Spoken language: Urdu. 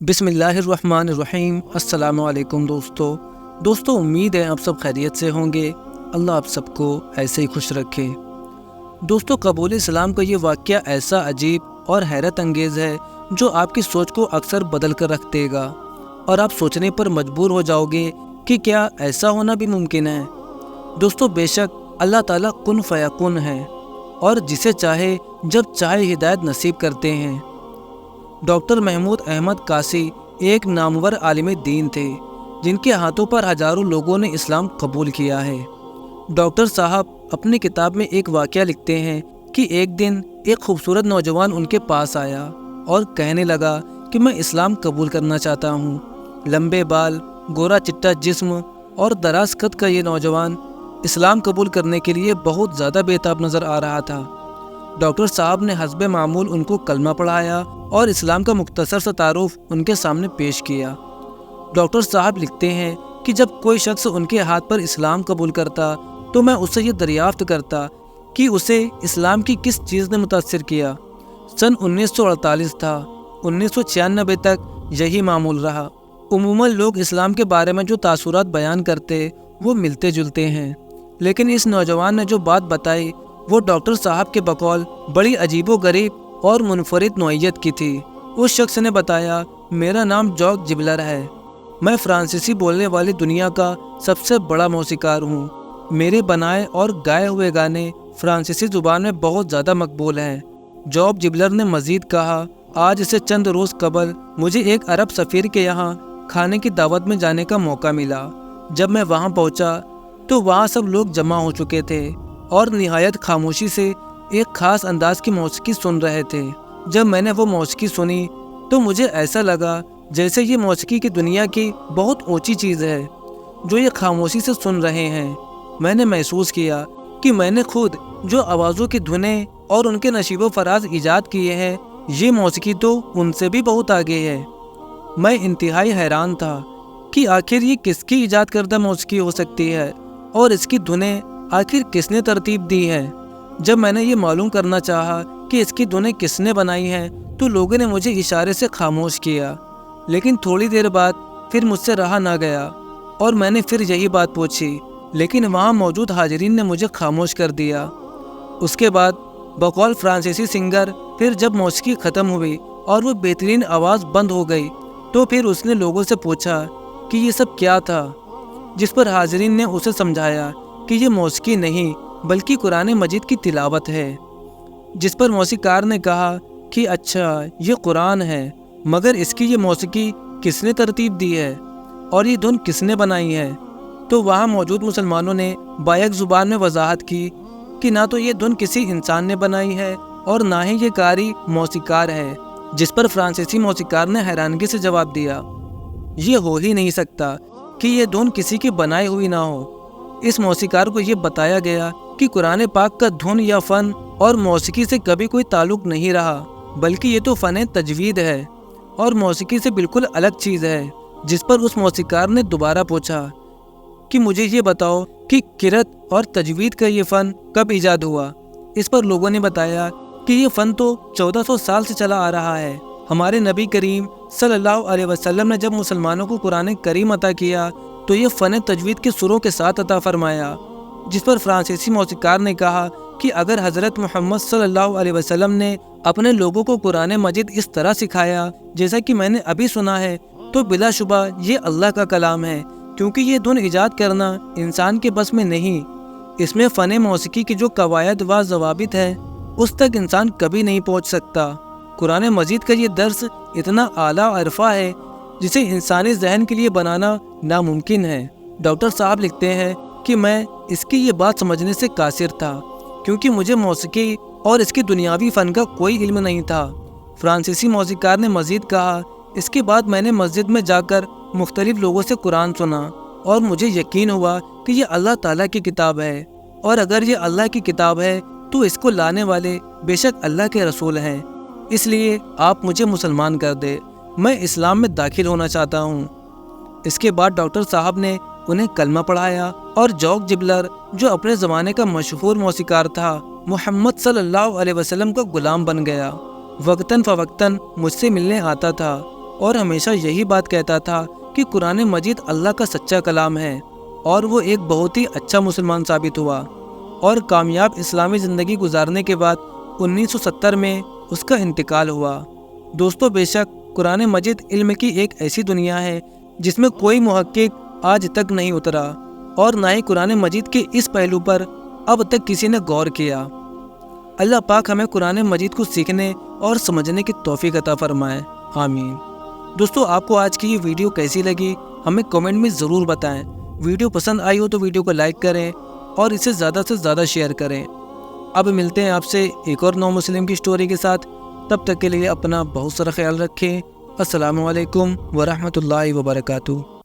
بسم اللہ الرحمن الرحیم۔ السلام علیکم دوستو امید ہے آپ سب خیریت سے ہوں گے۔ اللہ آپ سب کو ایسے ہی خوش رکھے۔ دوستو قبول اسلام کا یہ واقعہ ایسا عجیب اور حیرت انگیز ہے جو آپ کی سوچ کو اکثر بدل کر رکھ دے گا، اور آپ سوچنے پر مجبور ہو جاؤ گے کہ کیا ایسا ہونا بھی ممکن ہے۔ دوستو بے شک اللہ تعالیٰ کن فیکون ہے، اور جسے چاہے جب چاہے ہدایت نصیب کرتے ہیں۔ ڈاکٹر محمود احمد قاسی ایک نامور عالم دین تھے جن کے ہاتھوں پر ہزاروں لوگوں نے اسلام قبول کیا ہے۔ ڈاکٹر صاحب اپنی کتاب میں ایک واقعہ لکھتے ہیں کہ ایک دن ایک خوبصورت نوجوان ان کے پاس آیا اور کہنے لگا کہ میں اسلام قبول کرنا چاہتا ہوں۔ لمبے بال، گورا چٹا جسم اور دراز قد کا یہ نوجوان اسلام قبول کرنے کے لیے بہت زیادہ بےتاب نظر آ رہا تھا۔ ڈاکٹر صاحب نے حسب معمول ان کو کلمہ پڑھایا اور اسلام کا مختصر سا تعارف ان کے سامنے پیش کیا۔ ڈاکٹر صاحب لکھتے ہیں کہ جب کوئی شخص ان کے ہاتھ پر اسلام قبول کرتا تو میں اس سے یہ دریافت کرتا کہ اسے اسلام کی کس چیز نے متاثر کیا۔ سن 1948 تھا۔ 1996 تک یہی معمول رہا۔ عموماً لوگ اسلام کے بارے میں جو تاثرات بیان کرتے وہ ملتے جلتے ہیں، لیکن اس نوجوان نے جو بات بتائی وہ ڈاکٹر صاحب کے بقول بڑی عجیب و غریب اور منفرد نوعیت کی تھی۔ اس شخص نے بتایا، میرا نام جاک جبلر ہے، میں فرانسیسی بولنے والی دنیا کا سب سے بڑا موسیقار ہوں۔ میرے بنائے اور گائے ہوئے گانے فرانسیسی زبان میں بہت زیادہ مقبول ہیں۔ جاک جبلر نے مزید کہا، آج سے چند روز قبل مجھے ایک عرب سفیر کے یہاں کھانے کی دعوت میں جانے کا موقع ملا۔ جب میں وہاں پہنچا تو وہاں سب لوگ جمع ہو چکے تھے اور نہایت خاموشی سے ایک خاص انداز کی موسیقی سن رہے تھے۔ جب میں نے وہ موسیقی سنی تو مجھے ایسا لگا جیسے یہ موسیقی کی دنیا کی بہت اونچی چیز ہے جو یہ خاموشی سے سن رہے ہیں۔ میں نے محسوس کیا کہ میں نے خود جو آوازوں کی دھنیں اور ان کے نشیب و فراز ایجاد کیے ہیں، یہ موسیقی تو ان سے بھی بہت آگے ہے۔ میں انتہائی حیران تھا کہ آخر یہ کس کی ایجاد کردہ موسیقی ہو سکتی ہے اور اس کی دھنیں آخر کس نے ترتیب دی ہے۔ جب میں نے یہ معلوم کرنا چاہا کہ اس کی دھنیں کس نے بنائی ہیں تو لوگوں نے مجھے اشارے سے خاموش کیا، لیکن تھوڑی دیر بعد پھر مجھ سے رہا نہ گیا اور میں نے پھر یہی بات پوچھی، لیکن وہاں موجود حاضرین نے مجھے خاموش کر دیا۔ اس کے بعد بقول فرانسیسی سنگر پھر جب موسیقی ختم ہوئی اور وہ بہترین آواز بند ہو گئی تو پھر اس نے لوگوں سے پوچھا کہ یہ سب کیا تھا، جس پر حاضرین نے اسے سمجھایا کہ یہ موسیقی نہیں بلکہ قرآن مجید کی تلاوت ہے۔ جس پر موسیقار نے کہا کہ اچھا یہ قرآن ہے، مگر اس کی یہ موسیقی کس نے ترتیب دی ہے اور یہ دھن کس نے بنائی ہے؟ تو وہاں موجود مسلمانوں نے بائیک زبان میں وضاحت کی کہ نہ تو یہ دھن کسی انسان نے بنائی ہے اور نہ ہی یہ قاری موسیقار ہے۔ جس پر فرانسیسی موسیقار نے حیرانگی سے جواب دیا، یہ ہو ہی نہیں سکتا کہ یہ دھن کسی کی بنائی ہوئی نہ ہو۔ اس موسیقار کو یہ بتایا گیا کہ قرآن پاک کا دھن یا فن اور موسیقی سے کبھی کوئی تعلق نہیں رہا، بلکہ یہ تو فن تجوید ہے اور موسیقی سے بالکل الگ چیز ہے۔ جس پر اس موسیقار نے دوبارہ پوچھا کہ مجھے یہ بتاؤ کہ قرأت اور تجوید کا یہ فن کب ایجاد ہوا؟ اس پر لوگوں نے بتایا کہ یہ فن تو 1400 سال سے چلا آ رہا ہے۔ ہمارے نبی کریم صلی اللہ علیہ وسلم نے جب مسلمانوں کو قرآن کریم عطا کیا تو یہ فن تجوید کے سروں کے ساتھ عطا فرمایا۔ جس پر فرانسیسی موسیقار نے کہا کہ اگر حضرت محمد صلی اللہ علیہ وسلم نے اپنے لوگوں کو قرآن مجید اس طرح سکھایا جیسا کہ میں نے ابھی سنا ہے تو بلا شبہ یہ اللہ کا کلام ہے، کیونکہ یہ دھن ایجاد کرنا انسان کے بس میں نہیں۔ اس میں فن موسیقی کی جو قواعد و ضوابط ہے اس تک انسان کبھی نہیں پہنچ سکتا۔ قرآن مجید کا یہ درس اتنا اعلیٰ عرفہ ہے جسے انسانی ذہن کے لیے بنانا ناممکن ہے۔ ڈاکٹر صاحب لکھتے ہیں کہ میں اس کی یہ بات سمجھنے سے قاصر تھا کیونکہ مجھے موسیقی اور اس کی دنیاوی فن کا کوئی علم نہیں تھا۔ فرانسیسی موسیقار نے مزید کہا، اس کے بعد میں نے مسجد میں جا کر مختلف لوگوں سے قرآن سنا اور مجھے یقین ہوا کہ یہ اللہ تعالیٰ کی کتاب ہے، اور اگر یہ اللہ کی کتاب ہے تو اس کو لانے والے بے شک اللہ کے رسول ہیں، اس لیے آپ مجھے مسلمان کر دے، میں اسلام میں داخل ہونا چاہتا ہوں۔ اس کے بعد ڈاکٹر صاحب نے انہیں کلمہ پڑھایا اور جاک جبلر جو اپنے زمانے کا مشہور موسیقار تھا محمد صلی اللہ علیہ وسلم کا غلام بن گیا۔ وقتاً فوقتاً مجھ سے ملنے آتا تھا اور ہمیشہ یہی بات کہتا تھا کہ قرآن مجید اللہ کا سچا کلام ہے، اور وہ ایک بہت ہی اچھا مسلمان ثابت ہوا اور کامیاب اسلامی زندگی گزارنے کے بعد 1970 میں اس کا انتقال ہوا۔ دوستو، بے شک قرآن مجید علم کی ایک ایسی دنیا ہے جس میں کوئی محقق آج تک نہیں اترا، اور نہ ہی قرآن مجید کے اس پہلو پر اب تک کسی نے غور کیا۔ اللہ پاک ہمیں قرآن مجید کو سیکھنے اور سمجھنے کی توفیق عطا فرمائے، آمین۔ دوستو، آپ کو آج کی یہ ویڈیو کیسی لگی ہمیں کمنٹ میں ضرور بتائیں۔ ویڈیو پسند آئی ہو تو ویڈیو کو لائک کریں اور اسے زیادہ سے زیادہ شیئر کریں۔ اب ملتے ہیں آپ سے ایک اور نو مسلم کی سٹوری کے ساتھ، تب تک کے لیے اپنا بہت سارا خیال رکھیں۔ السلام علیکم ورحمۃ اللہ وبرکاتہ۔